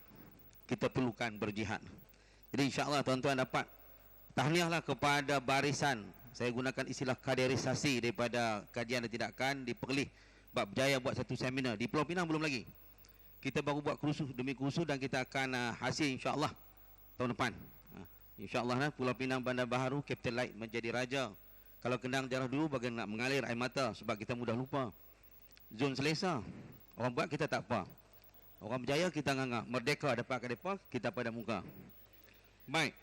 kita perlukan berjihad. Jadi insya-Allah tuan-tuan dapat tahniahlah kepada barisan, saya gunakan istilah kaderisasi daripada kajian dan tindakan di Perlis, bab berjaya buat satu seminar. Di Pulau Pinang belum lagi. Kita baru buat kursus demi kursus, dan kita akan hasil insya-Allah tahun depan. InsyaAllah Pulau Pinang Bandar Baharu, Capital Light menjadi raja. Kalau kendang darah dulu, bagaimana nak mengalir air mata, sebab kita mudah lupa. Zon selesa, orang buat kita tak apa. Orang berjaya kita ngangah, merdeka dapat kat depa, kita pada muka. Baik.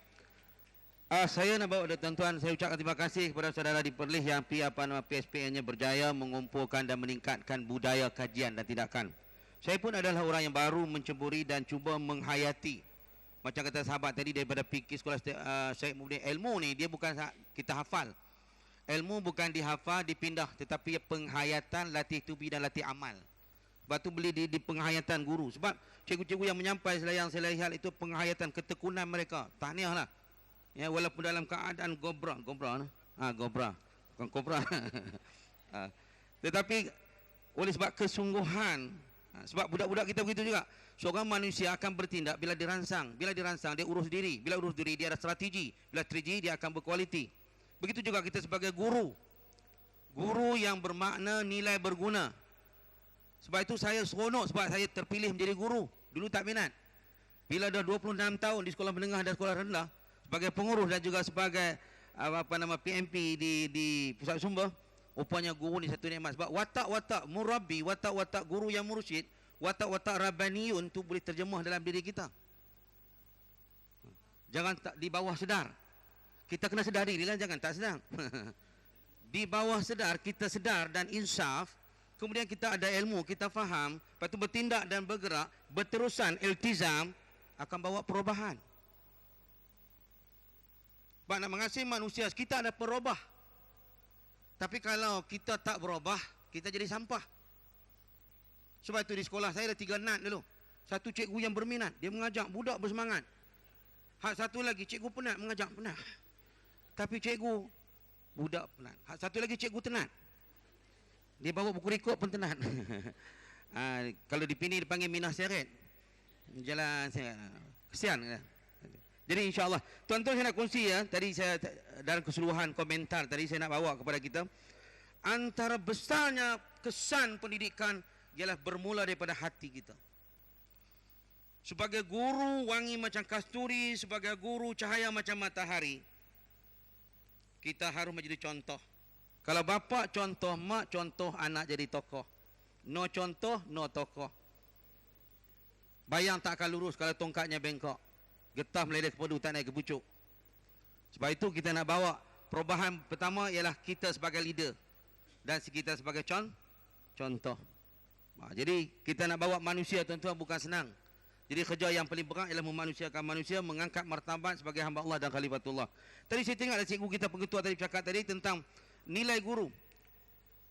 Saya nak bawa tuan-tuan, saya ucapkan terima kasih kepada saudara di Perlis yang PSPN-nya berjaya mengumpulkan dan meningkatkan budaya kajian dan tindakan. Saya pun adalah orang yang baru menceburi dan cuba menghayati. Macam kata sahabat tadi daripada fikir sekolah Syekh Muhammad, ilmu ni dia bukan kita hafal. Ilmu bukan dihafal, dipindah, tetapi penghayatan, latih tubi dan latih amal. Sebab tu beli di penghayatan guru. Sebab cikgu-cikgu yang menyampai yang saya lihat itu penghayatan, ketekunan mereka. Tahniahlah. Ya, walaupun dalam keadaan gobra, bukan kobra. Tetapi oleh sebab kesungguhan, sebab budak-budak kita begitu juga. Seorang manusia akan bertindak bila dirangsang. Bila dirangsang, dia urus diri. Bila urus diri, dia ada strategi. Bila strategi, dia akan berkualiti. Begitu juga kita sebagai guru. Guru yang bermakna nilai berguna. Sebab itu saya seronok sebab saya terpilih menjadi guru. Dulu tak minat. Bila dah 26 tahun di sekolah menengah dan sekolah rendah, sebagai pengurus dan juga sebagai PMP di Pusat Sumber, rupanya guru ni satu nikmat. Sebab watak-watak murabbi, watak-watak guru yang mursyid, watak-watak rabbaniyun tu boleh terjemah dalam diri kita. Jangan tak di bawah sedar. Kita kena sedari dirilah, jangan tak sedar. Di bawah sedar, kita sedar dan insaf. Kemudian kita ada ilmu, kita faham, lepas tu bertindak dan bergerak, berterusan, iltizam, akan bawa perubahan. Sebab nak mengasihi manusia, kita ada perubah. Tapi kalau kita tak berubah, kita jadi sampah. Sebab itu di sekolah saya ada 3 nat dulu. Satu cikgu yang berminat, dia mengajak budak bersemangat. Hak satu lagi cikgu penat, mengajak penat. Tapi cikgu budak penat. Hak satu lagi cikgu tenat. Dia bawa buku rekod pun tenat. Kalau dipini dipanggil minah seret. Jalan saya kesian. Jadi insya-Allah tuan-tuan saya nak kongsi ya, tadi saya dalam keseluruhan komentar tadi saya nak bawa kepada kita, antara besarnya kesan pendidikan ialah bermula daripada hati kita. Sebagai guru wangi macam kasturi, sebagai guru cahaya macam matahari, kita harus menjadi contoh. Kalau bapa contoh, mak contoh, anak jadi tokoh. No contoh, no tokoh. Bayang tak akan lurus kalau tongkatnya bengkok. Getah meledek ke pedu, tak naik ke pucuk. Sebab itu kita nak bawa perubahan pertama ialah kita sebagai leader dan kita sebagai contoh. Jadi kita nak bawa manusia tuan-tuan bukan senang. Jadi kerja yang paling berat ialah memanusiakan manusia, mengangkat martabat sebagai hamba Allah dan khalifatullah. Tadi saya tengok ada cikgu kita pengetua tadi cakap tadi tentang nilai guru.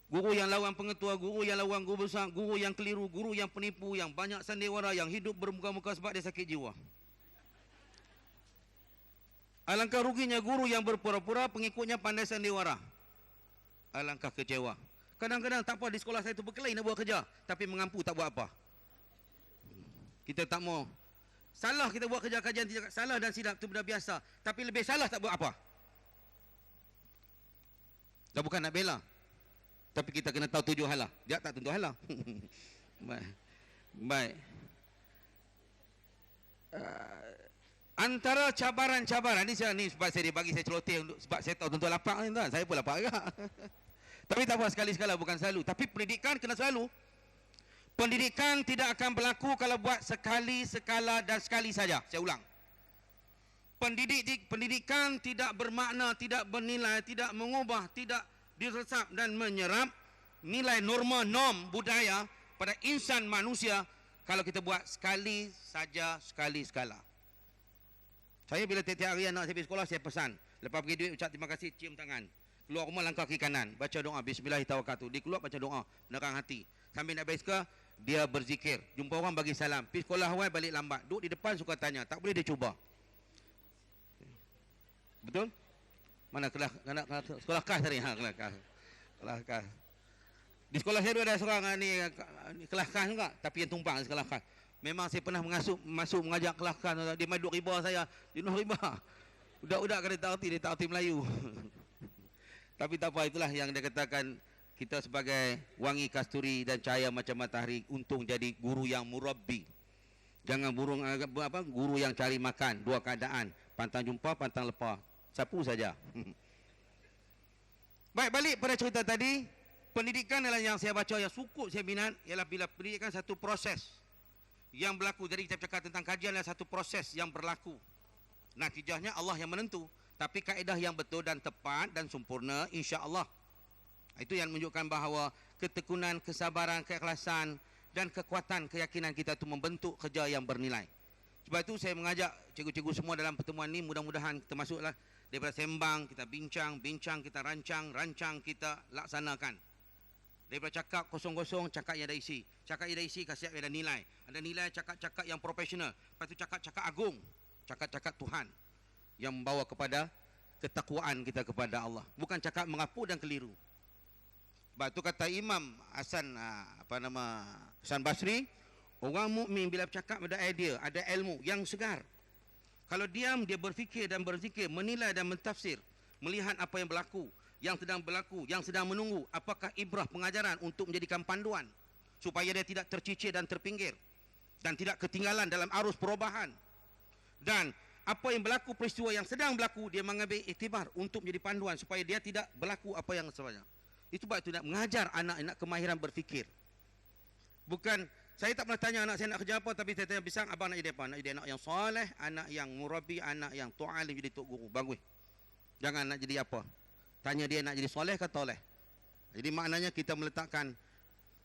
Guru yang lawan pengetua, guru yang lawan guru besar, guru yang keliru, guru yang penipu, yang banyak sandiwara, yang hidup bermuka-muka sebab dia sakit jiwa. Alangkah ruginya guru yang berpura-pura, pengikutnya pandai sandiwara. Alangkah kecewa. Kadang-kadang tak apa, di sekolah saya tu berkelahi nak buat kerja, tapi mengampu tak buat apa. Kita tak mau. Salah kita buat kerja kajian tidak salah dan silap itu benda biasa, tapi lebih salah tak buat apa. Dah bukan nak bela. Tapi kita kena tahu tujuh halah. Dia tak tentu halah. Baik. Antara cabaran-cabaran ni sebab saya dibagi saya celoteh untuk sebab saya tahu tentu lapak ni tuan. Saya pun lapak juga. Tapi tak apa, sekali-sekala bukan selalu. Tapi pendidikan kena selalu. Pendidikan tidak akan berlaku kalau buat sekali, sekala dan sekali saja. Saya ulang. Pendidikan tidak bermakna, tidak bernilai, tidak mengubah, tidak diresap dan menyerap nilai norma norm budaya pada insan manusia kalau kita buat sekali saja, sekali sekala. Saya bila tiap-tiap hari anak saya pergi sekolah, saya pesan, lepas pergi duit ucap terima kasih, cium tangan, keluar rumah langkah kaki kanan, baca doa bismillahirrahmanirrahim, dia keluar baca doa menerang hati, sambil nak basikal dia berzikir, jumpa orang bagi salam, pergi sekolah awal balik lambat, duduk di depan suka tanya, tak boleh dia cuba. Betul? Mana sekolah kas tadi? Kelas kas. Di sekolah saya ada seorang ni kelas kas juga, tapi yang tumpang sekolah kas. Memang saya pernah masuk mengajak kelas kas, dia main duduk riba saya, dia duduk riba. Budak-budak kan dia tak erti Melayu. Tapi tak apa, itulah yang dia katakan kita sebagai wangi kasturi dan cahaya macam matahari untung jadi guru yang murabbi. Jangan guru yang cari makan, dua keadaan, pantang jumpa, pantang lepas. Sapu saja. Baik, balik pada cerita tadi, pendidikan adalah yang saya baca, yang sukut saya minat ialah bila pendidikan satu proses yang berlaku. Jadi kita cakap tentang kajian adalah satu proses yang berlaku. Natijahnya Allah yang menentu, tapi kaedah yang betul dan tepat dan sempurna insya-Allah. Itu yang menunjukkan bahawa ketekunan, kesabaran, keikhlasan dan kekuatan keyakinan kita itu membentuk kerja yang bernilai. Sebab itu saya mengajak cikgu-cikgu semua dalam pertemuan ini, mudah-mudahan kita masuklah daripada sembang, kita bincang, kita rancang, kita laksanakan. Daripada cakap kosong-kosong, cakap yang ada isi. Cakap yang ada isi, kasih ada nilai. Ada nilai, cakap-cakap yang profesional. Lepas itu cakap-cakap agung. Cakap-cakap Tuhan. Yang membawa kepada ketakwaan kita kepada Allah. Bukan cakap mengapu dan keliru. Sebab itu kata Imam Hasan Basri, orang mukmin bila bercakap ada idea, ada ilmu yang segar. Kalau diam, dia berfikir dan berzikir, menilai dan mentafsir, melihat apa yang berlaku, yang sedang berlaku, yang sedang menunggu, apakah ibrah pengajaran untuk menjadikan panduan supaya dia tidak tercicir dan terpinggir dan tidak ketinggalan dalam arus perubahan. Dan apa yang berlaku, peristiwa yang sedang berlaku, dia mengambil iktibar untuk menjadi panduan supaya dia tidak berlaku apa yang sebenarnya. Itu sebab itu nak mengajar anak kemahiran berfikir. Bukan, saya tak pernah tanya anak saya nak kerja apa, tapi saya tanya pisang, abang nak jadi apa? Nak jadi anak yang soleh, anak yang murabi, anak yang tu'alim, jadi tok guru. Bagus. Jangan nak jadi apa. Tanya dia nak jadi soleh ke toleh. Jadi maknanya kita meletakkan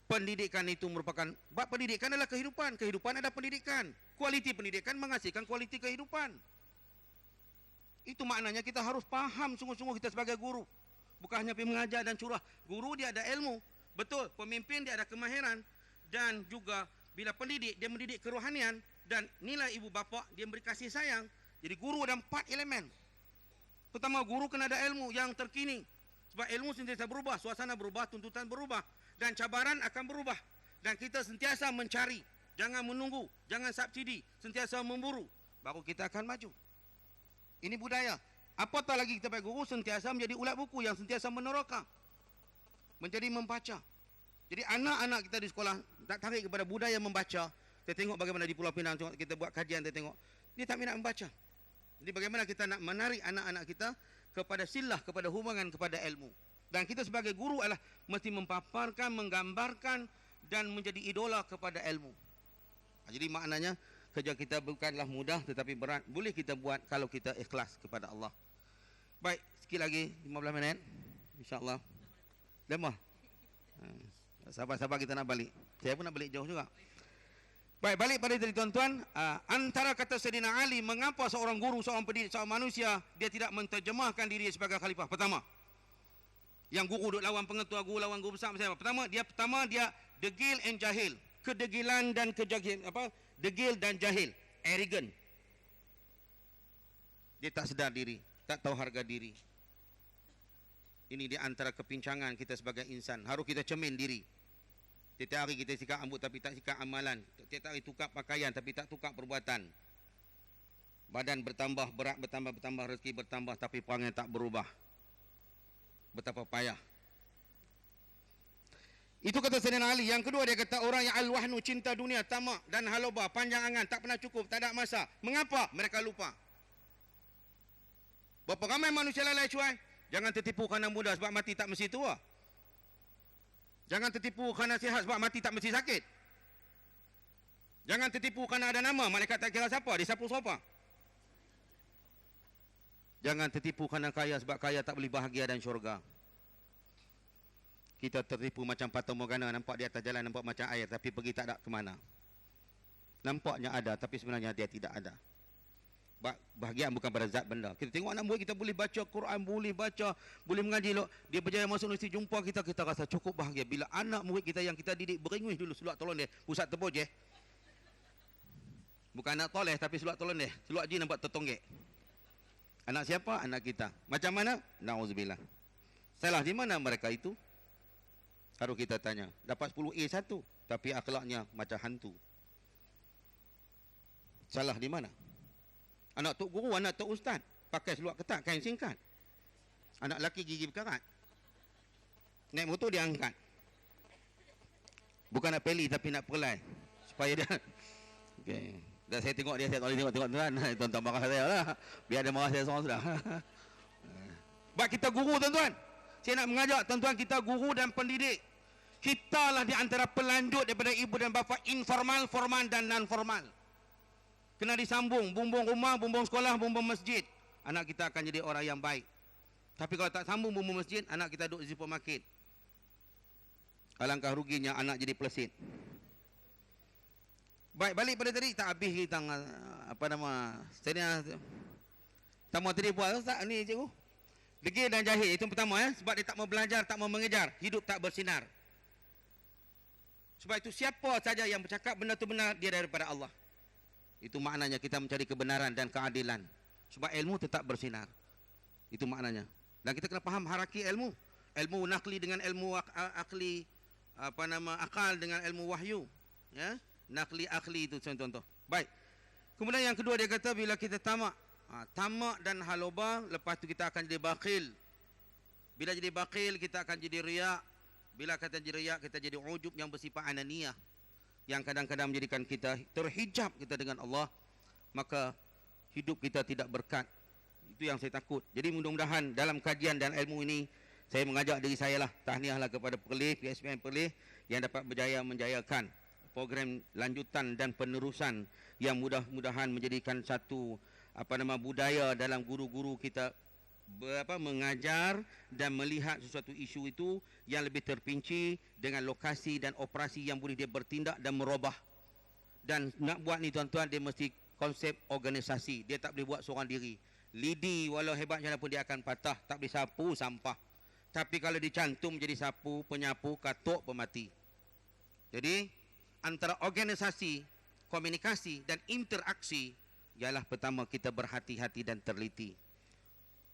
pendidikan itu merupakan, pendidikan adalah kehidupan. Kehidupan ada pendidikan. Kualiti pendidikan menghasilkan kualiti kehidupan. Itu maknanya kita harus faham sungguh-sungguh kita sebagai guru. Bukan hanya pergi mengajar dan curah. Guru dia ada ilmu. Betul, pemimpin dia ada kemahiran. Dan juga bila pendidik, dia mendidik kerohanian. Dan nilai ibu bapa, dia beri kasih sayang. Jadi guru ada 4 elemen. Pertama, guru kena ada ilmu yang terkini. Sebab ilmu sentiasa berubah, suasana berubah, tuntutan berubah. Dan cabaran akan berubah. Dan kita sentiasa mencari. Jangan menunggu, jangan subsidi. Sentiasa memburu. Baru kita akan maju. Ini budaya. Apatah lagi kita bagi guru sentiasa menjadi ulat buku yang sentiasa meneroka. Menjadi membaca. Jadi anak-anak kita di sekolah tak tarik kepada budaya membaca. Kita tengok bagaimana di Pulau Pinang, kita buat kajian, kita tengok. Dia tak minat membaca. Jadi bagaimana kita nak menarik anak-anak kita kepada silah, kepada hubungan, kepada ilmu. Dan kita sebagai guru adalah mesti mempaparkan, menggambarkan dan menjadi idola kepada ilmu. Jadi maknanya kerja kita bukanlah mudah tetapi berat. Boleh kita buat kalau kita ikhlas kepada Allah. Baik, sikit lagi 15 minit. InsyaAllah. Lemah. Sabar-sabar kita nak balik. Saya pun nak balik jauh juga. Baik, balik pada tadi tuan-tuan. Antara kata Sayyidina Ali, mengapa seorang guru, seorang pendidik, seorang manusia, dia tidak menterjemahkan diri sebagai khalifah. Pertama, yang guru duduk lawan pengetua, guru lawan guru besar. Pertama dia degil and jahil. Kedegilan dan kejahil, degil dan jahil, arrogant. Dia tak sedar diri, tak tahu harga diri. Ini di antara kepincangan kita sebagai insan. Harus kita cermin diri. Tiap hari kita sikat rambut tapi tak sikat amalan. Tiap hari tukar pakaian tapi tak tukar perbuatan. Badan bertambah, berat bertambah, rezeki bertambah tapi perangai tak berubah. Betapa payah. Itu kata Sayyidina Ali. Yang kedua dia kata orang yang al-wahnu, cinta dunia, tamak dan halobah, panjang angan, tak pernah cukup, tak ada masa. Mengapa? Mereka lupa. Berapa ramai manusia lalai cuai? Jangan tertipu kerana muda sebab mati tak mesti tua. Jangan tertipu kerana sihat sebab mati tak mesti sakit. Jangan tertipu kerana ada nama, malaikat tak kira siapa, dia sapu siapa. Jangan tertipu kerana kaya sebab kaya tak boleh bahagia dan syurga. Kita tertipu macam Fata Morgana, nampak di atas jalan nampak macam air tapi pergi tak ada ke mana. Nampaknya ada tapi sebenarnya dia tidak ada. Bahagian bukan pada zat benda. Kita tengok anak murid kita boleh baca Quran, boleh baca, boleh mengaji. Dia berjaya masuk universiti, jumpa kita, kita rasa cukup bahagia. Bila anak murid kita yang kita didik beringwis dulu, seluak tolong dia, pusat teboj je. Bukan anak toleh tapi seluak tolong dia. Seluak je nampak tertonggek. Anak siapa? Anak kita. Macam mana? Na'udzubillah. Salah di mana mereka itu? Harus kita tanya. Dapat 10A satu, tapi akhlaknya macam hantu. Salah di mana? Anak tok guru, anak tok ustaz, pakai seluar ketat, kain singkat. Anak lelaki gigi berkarat. Naik motor dia angkat. Bukan nak peli tapi nak perlai. Supaya dia okey. Dan saya tengok dia, saya tak boleh tengok tuan. Tuan-tuan marah saya lah. Biar dia marah saya seorang sudah. Sebab kita guru tuan-tuan. Saya nak mengajak tuan-tuan kita guru dan pendidik. Kita lah di antara pelanjut daripada ibu dan bapa informal, formal dan non formal. Kena disambung, bumbung rumah, bumbung sekolah, bumbung masjid. Anak kita akan jadi orang yang baik. Tapi kalau tak sambung bumbung masjid, anak kita duduk di supermarket. Alangkah ruginya anak jadi pelesit. Baik, balik pada tadi, tak habis kita tamu tadi buat tak ni cikgu. Degil dan jahil, itu pertama sebab dia tak mau belajar, tak mau mengejar, hidup tak bersinar. Sebab itu siapa saja yang bercakap benda itu benar, dia daripada Allah. Itu maknanya kita mencari kebenaran dan keadilan. Sebab ilmu tetap bersinar. Itu maknanya. Dan kita kena faham hierarki ilmu. Ilmu nakli dengan ilmu akli, akal dengan ilmu wahyu. Ya, nakli akli itu contoh. Baik. Kemudian yang kedua dia kata bila kita tamak, tamak dan halobah, lepas tu kita akan jadi bakhil. Bila jadi bakhil kita akan jadi riak. Bila kata jadi riak kita jadi ujub yang bersifat ananiyah, yang kadang-kadang menjadikan kita terhijab kita dengan Allah. Maka hidup kita tidak berkat. Itu yang saya takut. Jadi mudah-mudahan dalam kajian dan ilmu ini, saya mengajak diri saya lah, tahniahlah kepada Perlis, PSPN Perlis yang dapat berjaya menjayakan program lanjutan dan penerusan yang mudah-mudahan menjadikan satu budaya dalam guru-guru kita mengajar dan melihat sesuatu isu itu yang lebih terpinci dengan lokasi dan operasi yang boleh dia bertindak dan merubah. Dan nak buat ni tuan-tuan, dia mesti konsep organisasi. Dia tak boleh buat seorang diri. Lidi walau hebat macam mana pun dia akan patah, tak boleh sapu sampah. Tapi kalau dicantum jadi sapu, penyapu, katuk, pemati. Jadi antara organisasi, komunikasi dan interaksi ialah pertama kita berhati-hati dan teliti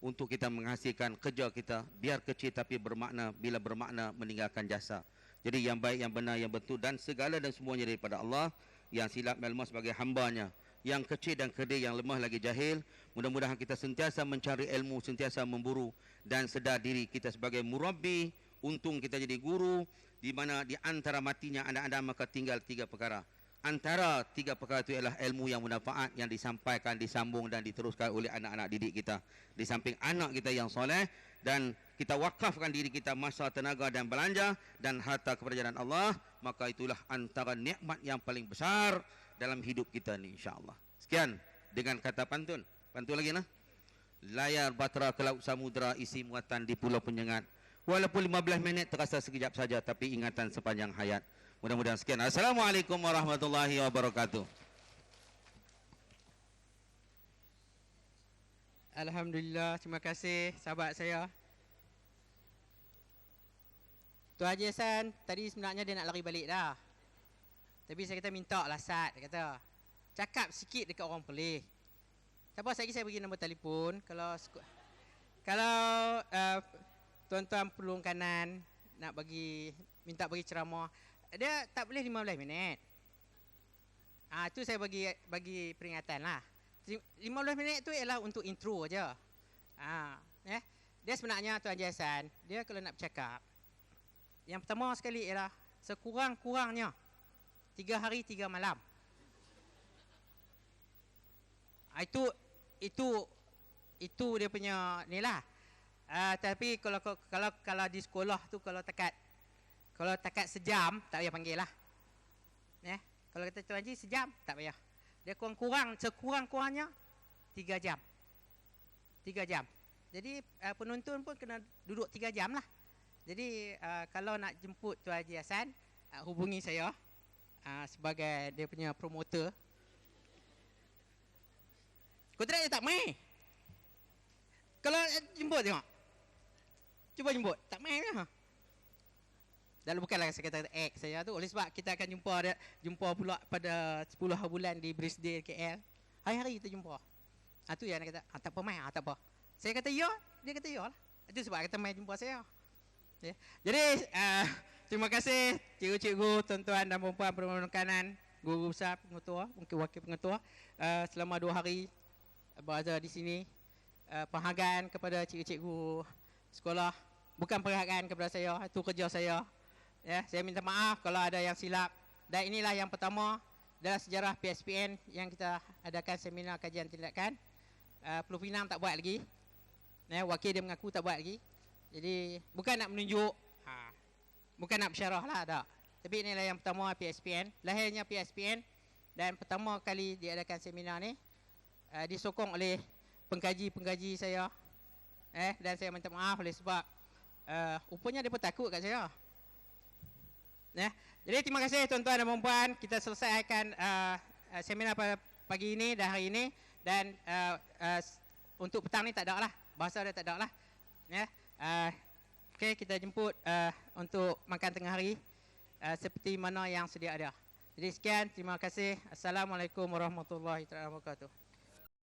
untuk kita menghasilkan kerja kita biar kecil tapi bermakna, bila bermakna meninggalkan jasa. Jadi yang baik, yang benar, yang betul dan segala dan semuanya daripada Allah. Yang silap dan lemah sebagai hambanya, yang kecil dan kerdil, yang lemah lagi jahil. Mudah-mudahan kita sentiasa mencari ilmu, sentiasa memburu dan sedar diri kita sebagai murabbi. Untung kita jadi guru, di mana di antara matinya anak-anak maka tinggal 3 perkara. Antara 3 perkara itu ialah ilmu yang bermanfaat yang disampaikan, disambung dan diteruskan oleh anak-anak didik kita. Di samping anak kita yang soleh, dan kita wakafkan diri kita, masa, tenaga dan belanja dan harta kepada jalan Allah, maka itulah antara nikmat yang paling besar dalam hidup kita ni, insya-Allah. Sekian dengan kata pantun. Pantun lagi nah. Layar batera ke laut samudera isi muatan di pulau penyengat. Walaupun 15 minit terasa sekejap saja, tapi ingatan sepanjang hayat. Mudah-mudahan sekian. Assalamualaikum warahmatullahi wabarakatuh. Alhamdulillah, terima kasih sahabat saya. Tuan Haji Hassan tadi sebenarnya dia nak lari balik dah. Tapi saya kata minta lah Sat, dia kata cakap sikit dekat orang Perlis. Tak apa, saya bagi nombor telefon. Kalau tuan-tuan perlu kanan nak minta bagi ceramah, dia tak boleh 15 minit. Itu saya bagi peringatan lah. 15 minit tu ialah untuk intro aja. Dia sebenarnya Tuan Haji Hassan, dia kalau nak bercakap, yang pertama sekali ialah sekurang-kurangnya 3 hari 3 malam. Itu dia punya ni lah. Tapi kalau di sekolah tu kalau takat sejam tak payah panggil lah. Kalau kata Tuan Haji sejam tak payah. Dia sekurang-kurangnya 3 jam. 3 jam. Jadi penonton pun kena duduk 3 jam lah. Jadi kalau nak jemput Tuan Haji Hassan, hubungi saya sebagai dia punya promoter. Kontrak dia tak main. Kalau jemput tengok. Cuba jemput, tak main lah. Dan bukanlah saya kata saya tu, oleh sebab kita akan jumpa pula pada 10 bulan di Brisbane KL. Hari-hari kita jumpa. Tu yang dia kata, tak apa main, tak apa. Saya kata ya, dia kata ya lah. Itu sebab kata main jumpa saya. Jadi terima kasih cikgu-cikgu, tuan-tuan dan puan-puan perkanan, guru besar, pengetua, wakil pengetua, selama 2 hari berada di sini. Penghargaan kepada cikgu-cikgu sekolah, bukan penghargaan kepada saya, itu kerja saya. Saya minta maaf kalau ada yang silap. Dan inilah yang pertama dalam sejarah PSPN yang kita adakan seminar kajian tindakan. Pulau Pinang tak buat lagi. Wakil dia mengaku tak buat lagi. Jadi bukan nak menunjuk, bukan nak bersyarah lah, tak. Tapi inilah yang pertama PSPN, lahirnya PSPN, dan pertama kali diadakan seminar ni disokong oleh pengkaji saya. Dan saya minta maaf oleh sebab rupanya dia pun takut kat saya. Jadi terima kasih tuan-tuan dan puan-puan. Kita selesaikan seminar pada pagi ini dan hari ini. Dan untuk petang ni tak ada lah, bahasa dia tak ada lah. Okay, kita jemput untuk makan tengah hari seperti mana yang sedia ada. Jadi sekian, terima kasih. Assalamualaikum warahmatullahi wabarakatuh.